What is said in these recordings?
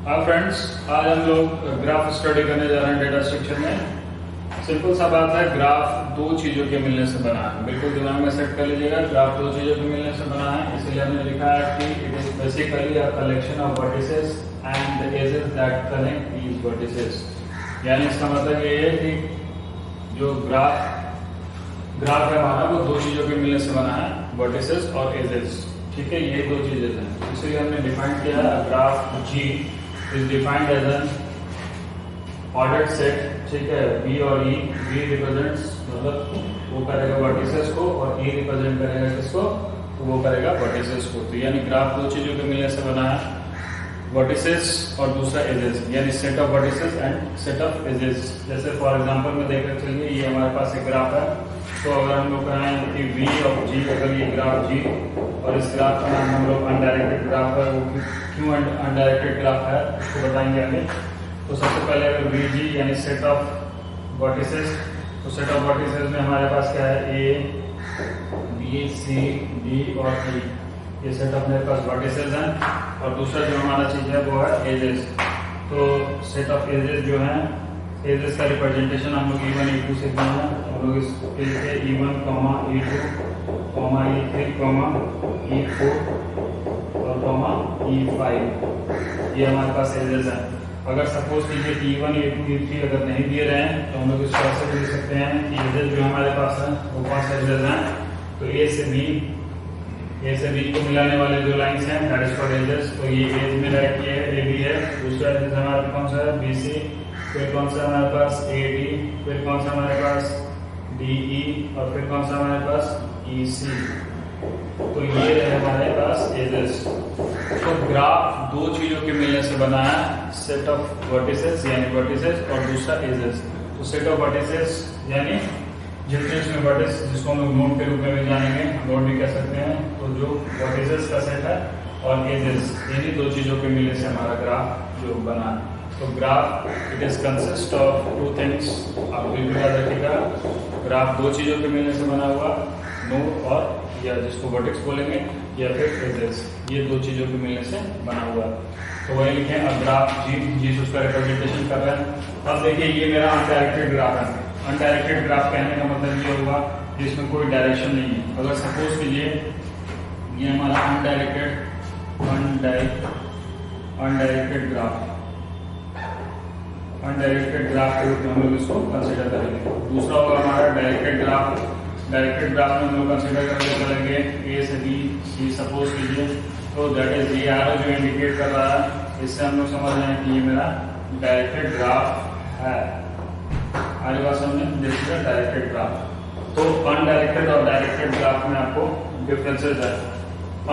हाँ फ्रेंड्स, आज हम लोग ग्राफ स्टडी करने जा रहे हैं डेटा स्ट्रक्चर में। सिंपल सा बात है, ग्राफ दो चीजों के मिलने से बना है। बिल्कुल दिमाग में सेट कर लीजिएगा, ग्राफ दो चीजों के मिलने से बना है। इसलिए हमने लिखा है कि it is basically a collection of vertices and the edges that connect these vertices. यानी इसका मतलब ये है कि जो ग्राफ है हमारा, वो दो चीजों के मिलने से बना है, वर्टिसेस और एजेस। ठीक है, ये दो चीजें हैं। इसलिए हमने डिफाइन किया है graph ji is defined as an ordered set। ठीक है, B और E, B रिप्रेजेंट्स मतलब वो करेगा वर्टिसेस को और E रिप्रेजेंट करेगा किसको, तो वो करेगा वर्टिसेस को। तो यानी ग्राफ दो चीजों के मिलने से बना है, वर्टिसेस और दूसरा एजेस, यानी set of vertices and set of edges. जैसे फॉर एग्जांपल में देखकर चलिए, ये हमारे पास एक ग्राफ है। तो अगर हम लोग कहें कि V ऑफ G, अगर ये ग्राफ G और इस ग्राफ का नाम हम लोग अनडायरेक्टेड ग्राफ है, वो क्यों अनडायरेक्टेड ग्राफ है उसको बताएंगे आगे। तो सबसे पहले अगर VG यानी सेट ऑफ वर्टिसेस, तो सेट ऑफ वर्टिसेस में हमारे पास क्या है, A, B, C, D और E। ये सेट ऑफ मेरे पास वर्टिसेस हैं। और दूसरा जो हमारा चीज है वो है एजेस। तो सेट ऑफ एजेस जो है, एजेस का रिप्रेजेंटेशन हम लोग E1 E2 से किया है। हम लोग इसके लिए E1, E2, E3, E4 और E5, ये हमारे पास एजेस हैं। अगर सपोज कीजिए E1, E2, E3 अगर नहीं दिए रहे हैं, तो हम लोग इस तरह से लिख सकते हैं कि एजेस जो हमारे पास है वो कौन से एजेस हैं। तो A से B को मिलाने वाले जो लाइंस हैं, दैट इज कॉल्ड एजेस। तो ये एज में राइट है, AB है। दूसरा एजेस हमारा कौन सा है, BC। फिर कौन सा हमारे पास, AD। फिर कौन सा हमारे पास, DE। और फिर कौन सा हमारे पास, EC। तो ये है हमारे पास एजेस। तो ग्राफ दो चीजों के मिलने से बना है, सेट ऑफ वर्टिसेस यानी वर्टिसेस और दूसरा एजेस। तो सेट ऑफ वर्टिसेस यानी जितने इसमें वर्टिस, जिसको हम लोग नोड के रूप में भी जानेंगे, नोड भी कह सकते हैं। तो जो वर्टिसेस का सेट है और एजेस, इन्हीं दो चीजों के मिलने से हमारा ग्राफ जो बना है। तो graph it is consist of two things. आप बिल्कुल याद रखिएगा, ग्राफ दो चीजों के मिलने से बना हुआ, नोड और या जिसको वर्टेक्स बोलेंगे, या फिर एजेस। ये दो चीजों के मिलने से बना हुआ। तो वही लिखे, अब ग्राफ जी उसका रिप्रेजेंटेशन कर रहे हैं। अब देखिए, ये मेरा अनडायरेक्टेड ग्राफ है। अनडायरेक्टेड ग्राफ कहने का मतलब ये हुआ कि इसमें कोई डायरेक्शन नहीं है। अगर सपोज कीजिए ये हमारा अनडायरेक्टेड ग्राफ के रूप में हम लोग इसको कंसिडर करेंगे। दूसरा होगा हमारा डायरेक्टेड ग्राफ। डायरेक्टेड ग्राफ में हम लोग कंसिडर करके चलेंगे A से B, C सपोज कीजिए। तो दैट इज ये आरो जो इंडिकेट कर रहा है, इससे हम लोग समझ रहे हैं कि ये मेरा डायरेक्टेड ग्राफ है। आगे बात समझे, this is a directed graph. तो अनडायरेक्टेड और डायरेक्टेड ग्राफ में आपको डिफरेंसेस है।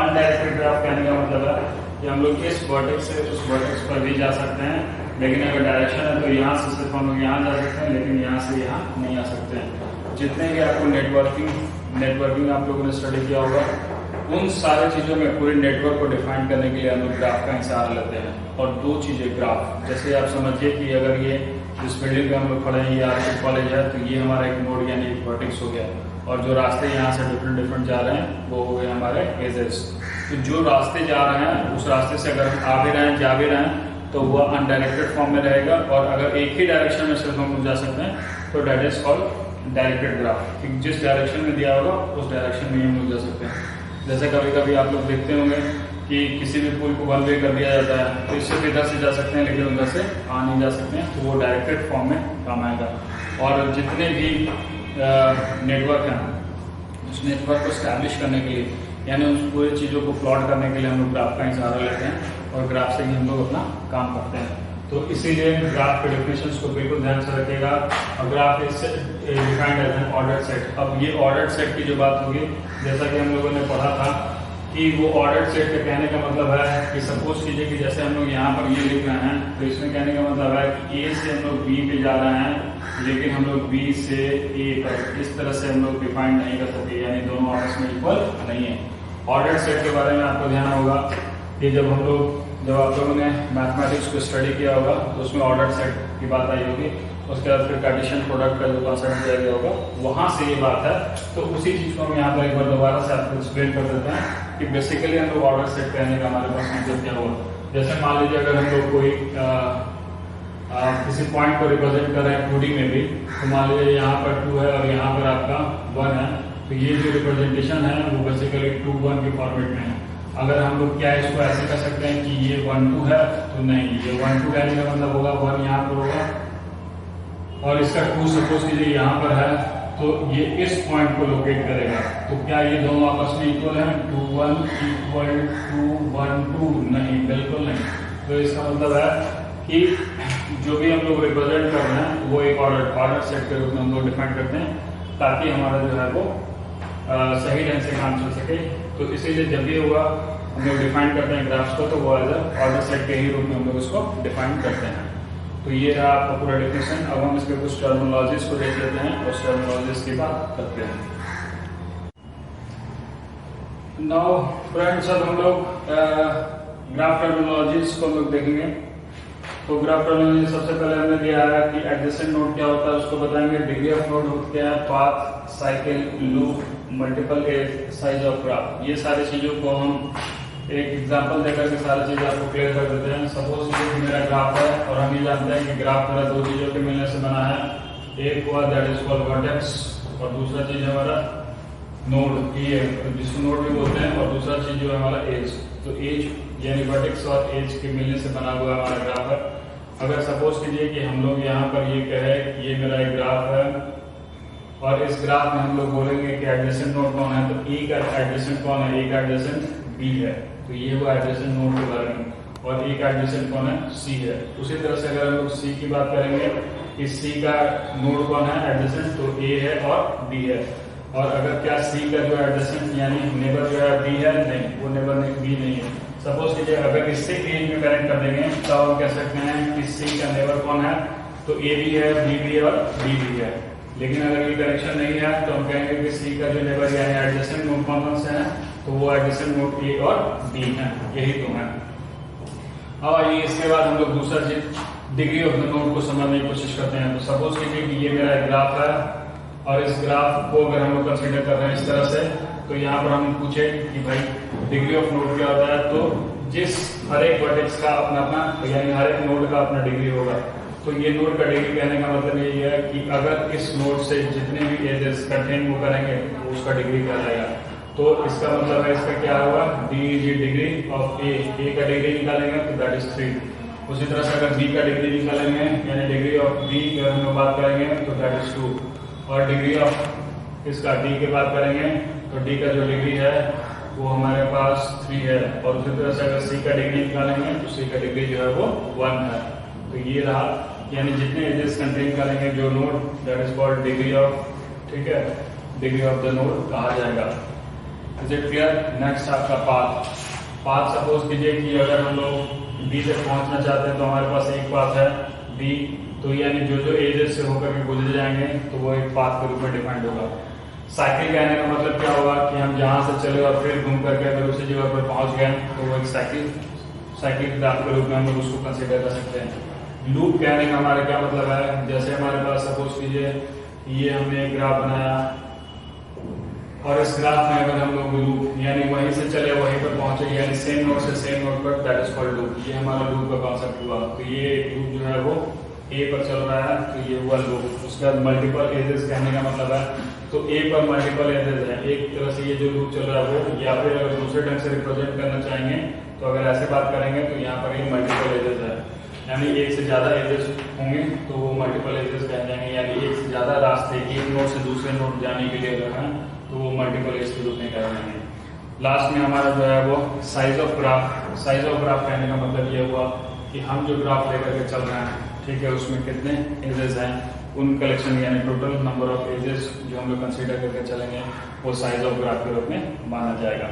अनडायरेक्टेड ग्राफ कहने का मतलब है कि हम लोग इस वर्टेक्स से उस वर्टेक्स पर भी जा सकते हैं, लेकिन अगर डायरेक्शन है तो यहाँ से सिर्फ हम लोग यहाँ जा सकते हैं, लेकिन यहाँ से यहाँ नहीं आ सकते हैं। जितने भी आपको नेटवर्किंग आप लोगों ने स्टडी किया होगा, उन सारे चीज़ों में पूरे नेटवर्क को डिफाइन करने के लिए हम लोग ग्राफ का सहारा लेते हैं। और दो चीज़ें ग्राफ, जैसे आप समझिए कि अगर ये जिस बिल्डिंग में हम लोग खड़े हैं, ये आपके कॉलेज है, तो ये हमारा एक नोड यानी एक वर्टेक्स हो गया। और जो रास्ते यहाँ से डिफरेंट जा रहे हैं वो हो गए हमारे एजेस। तो जो रास्ते जा रहे हैं, उस रास्ते से अगर आ भी रहे हैं, जा भी रहे हैं, तो वह अनडायरेक्टेड फॉर्म में रहेगा। और अगर एक ही डायरेक्शन में सिर्फ हम लोग जा सकते हैं, तो that is called directed graph. जिस डायरेक्शन में दिया होगा उस डायरेक्शन में हम लोग जा सकते हैं। जैसे कभी कभी आप लोग देखते होंगे कि किसी भी पुल को वन वे कर दिया जाता है, तो इससे इधर से जा सकते हैं, लेकिन उधर से आ नहीं जा सकते हैं। तो वो डायरेक्टेड फॉर्म में काम आएगा। और जितने भी नेटवर्क हैं, उस नेटवर्क को स्टैब्लिश करने के लिए, यानी उस पूरी चीज़ों को प्लॉट करने के लिए हम लोग ग्राफ का ही सहारा लेते हैं, और ग्राफ से ही हम लोग अपना काम करते हैं। तो इसीलिए ग्राफ के डेफिनेशंस को बिल्कुल ध्यान से रखिएगा। और graph is defined as an ordered set. अब ये ऑर्डर्ड सेट की जो बात होगी, जैसा कि हम लोगों ने पढ़ा था कि वो ऑर्डर्ड सेट का कहने का मतलब है कि सपोज कीजिए कि जैसे हम लोग यहाँ पर ये लिख रहे हैं, तो इसमें कहने का मतलब है कि A से हम लोग B पे जा रहे हैं, लेकिन हम लोग B से A पर इस तरह से हम लोग डिफाइन नहीं कर सकते, यानी दोनों आपस में इक्वल नहीं है। ऑर्डर्ड सेट के बारे में आपको ध्यान होगा कि जब आप लोगों ने मैथमेटिक्स को स्टडी किया होगा, तो उसमें ऑर्डर्ड सेट की बात आई होगी। उसके बाद फिर कार्टेशियन प्रोडक्ट का जो कॉन्सेप्ट दिया गया होगा, वहां से ये बात है। तो उसी चीज को हम यहाँ पर एक बार दोबारा से आपको एक्सप्लेन कर देते हैं कि बेसिकली हम लोग ऑर्डर सेट करने का हमारे पास मतलब क्या हुआ। जैसे मान लीजिए अगर हम लोग कोई किसी पॉइंट को रिप्रेजेंट कर रहे हैं 2D में भी, तो मान लीजिए यहाँ पर 2 है और यहाँ पर आपका 1 है, तो ये जो रिप्रेजेंटेशन है वो बेसिकली 2 1 के फॉर्मेट में है। अगर हम लोग क्या इसको ऐसे कर सकते हैं कि ये 1 2 है, तो नहीं, ये 1 2 कहने का मतलब होगा 1 यहाँ पर होगा और इसका 2 सपोज कीजिए यहाँ पर है, तो ये इस पॉइंट को लोकेट करेगा। तो क्या ये दोनों आपस में इक्वल है? 2 1 इक्वल टू 1 2? नहीं, बिल्कुल नहीं। तो इसका मतलब है कि जो भी हम लोग रिप्रेजेंट कर रहे हैं वो एक ऑर्डर सेट के रूप में हम लोग डिफाइन करते हैं, ताकि हमारा जो है वो सही ढंग से काम चल सके। तो इसीलिए जब भी होगा हम लोग डिफाइन करते हैं ग्राफ्स को, तो वो एज ऑर्डर सेट के ही रूप में हम लोग इसको डिफाइन करते हैं। तो ये रहा आपका पूरा डेफिनेशन। अब हम इसके कुछ टर्मिनोलॉजीज को देख लेते हैं और टर्मिनोलॉजीज की बात करते हैं। नाउ फ्रेंड्स, अब हम लोग ग्राफ टर्मिनोलॉजीज को हम लोग देखेंगे। तो ग्राफ टर्मिनोलॉजी सबसे पहले हमने दिया है कि एडजेसेंट नोड क्या होता है, उसको बताएंगे। डिग्री ऑफ नोड क्या है, path, cycle, loop, multiple edge, size of graph. ये सारी चीजों को हम एक एग्जांपल देकर के सारी चीजें आपको क्लियर कर देते हैं। सपोज ये मेरा ग्राफ है और हम ये जानते हैं कि ग्राफ मेरा 2 चीजों के मिलने से बना है। एक हुआ दैट इज कॉल्ड वर्टेक्स और दूसरा चीज है हमारा नोड, ये जिसको नोड भी बोलते हैं, और दूसरा चीज जो है हमारा एज। तो एज यानी वर्टेक्स और एज के मिलने से बना हुआ हमारा ग्राफ है। अगर सपोज कीजिए कि हम लोग यहाँ पर ये कहें कि ये मेरा एक ग्राफ है और इस ग्राफ में हम लोग बोलेंगे कि एडजेसेंट नोड कौन है, तो ए का एडजेसेंट कौन है, ए का एडजेसेंट बी है, तो ये हुआ एडजेसेंट नोड के बारे में। और ए का एडजेसेंट कौन है, सी है। उसी तरह से अगर हम लोग सी की बात करेंगे कि सी का नोड कौन है एडजेसेंट, तो ए है और बी है। और अगर क्या सी का जो एडजेसेंट यानी नेबर जो है बी है, नहीं, वो नेबर बी नहीं है। सपोज कीजिए अगर इससे एज में कनेक्ट कर देंगे तो हम कह सकते हैं कि सी का नेबर कौन है, तो ए भी है, बी भी है और डी भी है। लेकिन अगर ये कनेक्शन नहीं है तो हम कहेंगे कि सी का जो नेबर यानी एडजेसेंट नोड कौन से है, तो वो एडजेसेंट नोड ए और बी है, यही तो है। अब आइए इसके बाद हम लोग दूसरा चीज डिग्री ऑफ द नोड को समझने की कोशिश करते हैं। तो सपोज कीजिए कि ये मेरा ग्राफ है और इस ग्राफ को अगर हम लोग कंसीडर कर रहे हैं इस तरह से, तो यहाँ पर हम पूछे कि भाई डिग्री ऑफ नोड क्या होता है, तो जिस हर एक वर्टेक्स का अपना अपना यानी हर एक नोड का अपना डिग्री होगा। तो ये नोड का डिग्री कहने का मतलब यही है कि अगर इस नोड से जितने भी एजेस कंटेन वो करेंगे तो उसका डिग्री कहलाएगा। तो इसका मतलब है इसका क्या होगा, डी इज डिग्री ऑफ ए का डिग्री निकालेंगे तो दैट इज 3। उसी तरह से अगर बी का डिग्री निकालेंगे यानी डिग्री ऑफ बी की अगर हम बात करेंगे तो दैट इज 2। और डिग्री ऑफ इसका डी की बात करेंगे तो डी का जो डिग्री है वो हमारे पास 3 है। और उसी तरह से अगर सी का डिग्री निकालेंगे तो सी का डिग्री जो है वो 1 है। तो ये रहा, यानी जितने एजेस कंटेन करेंगे जो node, that is called degree of, ठीक है, डिग्री ऑफ द नोड कहा जाएगा। Is it clear? नेक्स्ट आपका पाथ। पाथ सपोज कीजिए कि अगर हम लोग बी तक पहुंचना चाहते हैं तो हमारे पास एक पाथ है बी, तो यानी जो जो एजेस से होकर के गुजर जाएंगे तो वो एक पाथ के रूप में डिफाइंड होगा। साइकिल कहने का मतलब क्या होगा कि हम जहां से चले और फिर घूम करके अगर उसी जगह पर पहुंच गए तो वो एक साइकिल ग्राफ के रूप में हम लोग उसको कंसीडर कर सकते हैं। लूप कहने का हमारा क्या मतलब है, जैसे हमारे पास सपोज कीजिए ये हमने एक ग्राफ बनाया और इस ग्राफ में अगर हम लोग लूप यानी वहीं से चले वहीं पर पहुंचे यानी सेम नोड से सेम नोड पर, दैट इज कॉल्ड लूप। ये हमारा लूप का कॉन्सेप्ट हुआ। तो ये लूप जो है वो ए पर चल रहा है, तो ये हुआ लूप। उसके बाद मल्टीपल एजेस कहने का मतलब है तो ए पर मल्टीपल एजेस है। एक तरह से ये जो लूप चल रहा है वो, या फिर अगर दूसरे ढंग से रिप्रेजेंट करना चाहेंगे तो अगर ऐसे बात करेंगे तो यहाँ पर ये मल्टीपल एजेस है, यानी एक से ज्यादा एजेस होंगे तो वो मल्टीपल एजेस कह जाएंगे। यानी एक से ज्यादा रास्ते एक नोड से दूसरे नोड जाने के लिए अगर है तो वो मल्टीपल एज के रूप में कह जाएंगे। लास्ट में हमारा जो है वो size of graph. Size of graph कहने का मतलब ये हुआ कि हम जो ग्राफ लेकर के चल रहे हैं, ठीक है, उसमें कितने एजेस हैं उन कलेक्शन यानी टोटल नंबर ऑफ एजेस जो हम लोग कंसीडर करके चलेंगे वो साइज ऑफ ग्राफ के रूप में माना जाएगा।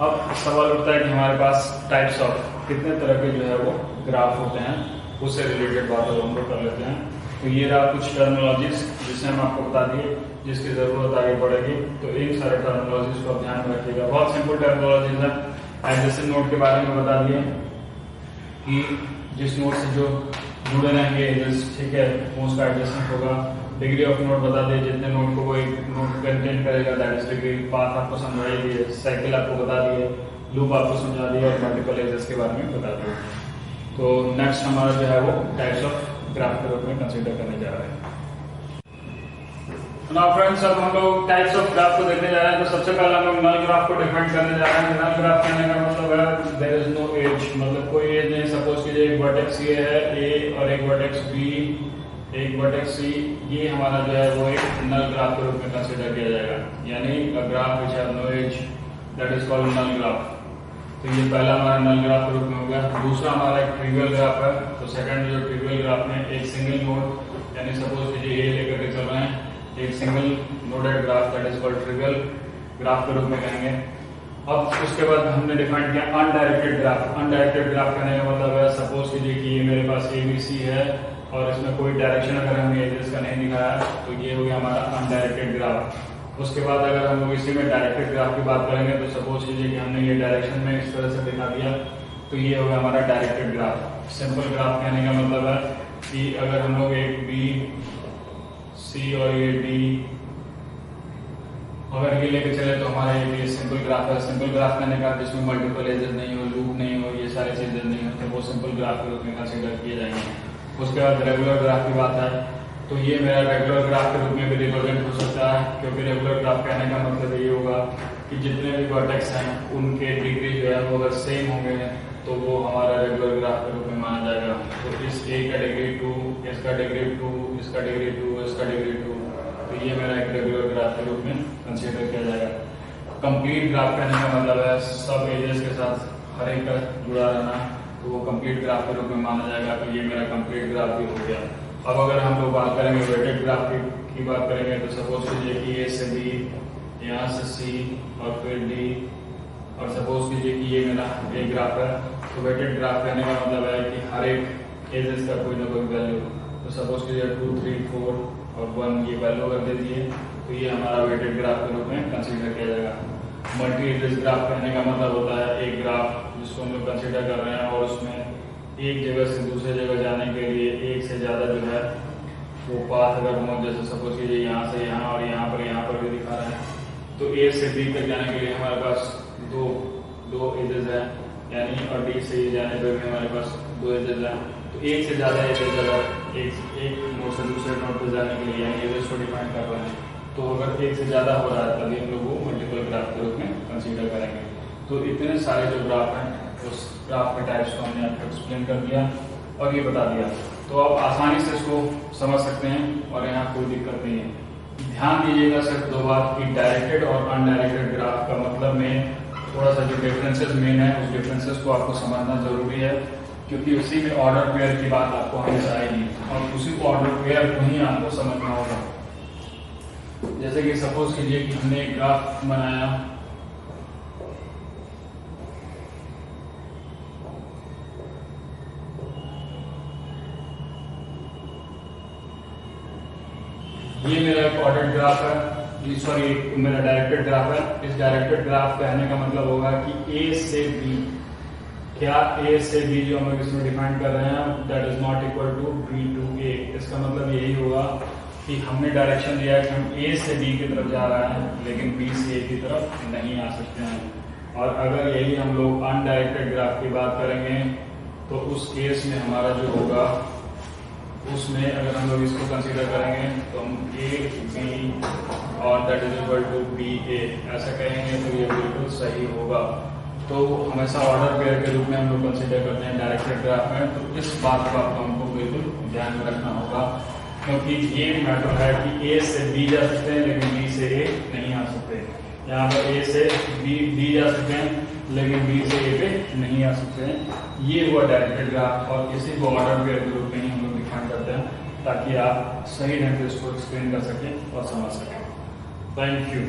अब सवाल उठता है कि हमारे पास टाइप्स ऑफ कितने तरह के जो है वो ग्राफ होते हैं, उससे रिलेटेड बात हम लोग कर लेते हैं। तो ये रहा कुछ टर्मिनोलॉजीज जिससे हम आपको बता दिए, जिसकी जरूरत आगे पड़ेगी। तो इन सारे टर्मिनोलॉजीज को आप ध्यान में रखिएगा। बहुत सिंपल टर्मिनोलॉजीज है। एडजेसेंट नोड के बारे में बता दिए कि जिस नोड से जो जुड़े रहेंगे एजेस, ठीक है, वो उसका एडजेसेंट होगा। डिग्री ऑफ नोड बता दिए, जितने नोड को वो एक नोड कंटेन करेगा दैट इज डिग्री। पाथ आपको समझाई दिए, साइकिल आपको बता दिए, लूप आपको समझा दिया और मल्टीपल एजेस के बारे में बता दिया। तो नेक्स्ट हमारा जो है वो टाइप्स ऑफ ग्राफ के रूप में कंसीडर करने जा रहे हैं। नाउ फ्रेंड्स, अब हम लोग टाइप्स ऑफ ग्राफ को देखने जा रहे हैं। तो सबसे पहले हम लोग नल ग्राफ को डिफाइन करने जा रहे हैं। नल ग्राफ कहने का मतलब है देयर इज नो एज, मतलब कोई एज नहीं। सपोज कीजिए एक वर्टेक्स ये है ए और एक वर्टेक्स बी, एक वर्टेक्स सी, ये हमारा जो है वो एक नल ग्राफ के रूप में कंसीडर किया जाएगा, यानी a graph which have no edge that is called null graph. तो ये पहला हमारा नल ग्राफ के रूप में हो गया। दूसरा हमारा एक ट्रिवियल ग्राफ है। तो सेकंड जो ट्रिवियल ग्राफ में एक सिंगल नोड, यानी सपोज कीजिए ए लेकर के चल रहे हैं, एक single nodded graph that is called trivial graph के रूप में कहेंगे। अब उसके बाद हमने डिफाइन किया अनडायरेक्टेड ग्राफ। अनडायरेक्टेड ग्राफ कहने का मतलब है सपोज कीजिए कि ये मेरे पास ABC है और इसमें कोई डायरेक्शन अगर हमने एजेस का नहीं दिखाया तो ये हो गया हमारा अनडायरेक्टेड ग्राफ। उसके बाद अगर हम लोग इसी में डायरेक्टेड ग्राफ की बात करेंगे तो सपोज कीजिए कि हमने ये डायरेक्शन में इस तरह से दिखा दिया तो ये हो गया हमारा डायरेक्टेड ग्राफ। सिंपल ग्राफ कहने का मतलब है कि अगर हम लोग एक B, C और ये D अगर ये लेके चले तो हमारा ये सिंपल ग्राफ है। सिंपल ग्राफ कहने का जिसमें मल्टीपल एजेस नहीं हो, लूप नहीं हो, ये सारी चीजें नहीं होते, वो सिंपल ग्राफ के रूप में कंसीडर किए जाएंगे। उसके बाद रेगुलर ग्राफ की बात है तो ये मेरा रेगुलर ग्राफ के रूप में भी रिप्रेजेंट हो सकता है, क्योंकि रेगुलर ग्राफ कहने का मतलब ये होगा कि जितने भी वर्टेक्स हैं उनके डिग्री जो है वो अगर सेम होंगे तो वो हमारा रेगुलर ग्राफ के रूप में माना जाएगा। तो इस ए का डिग्री 2, इसका डिग्री 2, इसका डिग्री 2, इसका डिग्री 2, तो ये मेरा एक रेगुलर ग्राफ के रूप में कंसीडर किया जाएगा। कंप्लीट ग्राफ कहने का मतलब है सब एजेस के साथ हर एक का जुड़ा रहना, तो वो कंप्लीट ग्राफ के रूप में माना जाएगा। तो ये मेरा कंप्लीट ग्राफ भी हो गया। अब अगर हम लोग बात करेंगे वेटेड ग्राफ की बात करेंगे तो सपोज कीजिए कि ए से बी, यहाँ से सी और फिर डी, और सपोज कीजिए कि ये मेरा एक ग्राफ है। तो वेटेड ग्राफ कहने का मतलब है कि हर एक एजेस का कोई ना कोई वैल्यू, तो सपोज कीजिए 2, 3, 4 और 1 ये वैल्यू कर दे दिए तो ये हमारा वेटेड ग्राफ के रूप में कंसीडर किया जाएगा। मल्टी एजेस ग्राफ कहने का मतलब होता है एक ग्राफ जिसको हम लोग कंसीडर कर रहे हैं और उसमें एक जगह से दूसरे जगह जाने के लिए एक से ज्यादा जो है वो पाथ अगर हो, जैसे सपोज कीजिए यहाँ से यहाँ और यहाँ पर भी दिखा रहे हैं, तो ए से बी तक जाने के लिए हमारे पास दो एजेस है, यानी और डी से जाने पर भी हमारे पास 2 एजेस है। तो एक से ज्यादा एजेस अगर एक नोड से दूसरे नोड पर जाने के लिए यानी एजेस को डिफाइन कर रहे हैं, तो अगर एक से ज्यादा हो रहा है तभी हम लोग को मल्टीपल ग्राफ के रूप में कंसीडर करेंगे। तो इतने सारे जो ग्राफ हैं उस ग्राफ के टाइप्स को हमने आपको एक्सप्लेन कर दिया और ये बता दिया, तो आप आसानी से इसको समझ सकते हैं और यहाँ कोई दिक्कत नहीं है। ध्यान दीजिएगा सिर्फ 2 बात कि डायरेक्टेड और अनडायरेक्टेड ग्राफ का मतलब में थोड़ा सा जो डिफरेंसेस मेन है उस डिफरेंसेस को आपको समझना जरूरी है, क्योंकि उसी में ऑर्डर पेयर की बात आपको हमेशा आएगी और उसी ऑर्डर पेयर को ही आपको समझना होगा। जैसे कि सपोज कीजिए कि हमने एक ग्राफ बनाया, ये मेरा एक ऑर्डर्ड ग्राफ है, सॉरी मेरा डायरेक्टेड ग्राफ है। इस डायरेक्टेड ग्राफ कहने का मतलब होगा कि ए से बी, क्या ए से बी जो हम लोग इसमें डिफाइन कर रहे हैं that is not equal to b to a. इसका मतलब यही होगा कि हमने डायरेक्शन दिया है कि हम ए से बी की तरफ जा रहे हैं लेकिन बी से ए की तरफ नहीं आ सकते हैं। और अगर यही हम लोग अनडायरेक्टेड ग्राफ की बात करेंगे तो उस केस में हमारा जो होगा उसमें अगर हम लोग इसको कंसीडर करेंगे तो हम ए बी और that is equal to b a ऐसा कहेंगे तो ये बिल्कुल सही होगा। तो हमेशा ऑर्डर पेयर के रूप में हम लोग कंसीडर करते हैं डायरेक्टेड ग्राफ में। तो इस बात को आपको हमको बिल्कुल ध्यान में रखना होगा, क्योंकि ये मैटर है कि ए से बी जा सकते हैं लेकिन बी से ए नहीं आ सकते। यहाँ पर ए से बी जा सकते हैं लेकिन बी से ए पे नहीं आ सकते हैं। ये हुआ डायरेक्टेड ग्राफ और इसी को ऑर्डर पेयर के रूप में ही हम लोग डिफाइन करते हैं ताकि आप सही ढंग से इसको एक्सप्लेन कर सकें और समझ सकें। Thank you.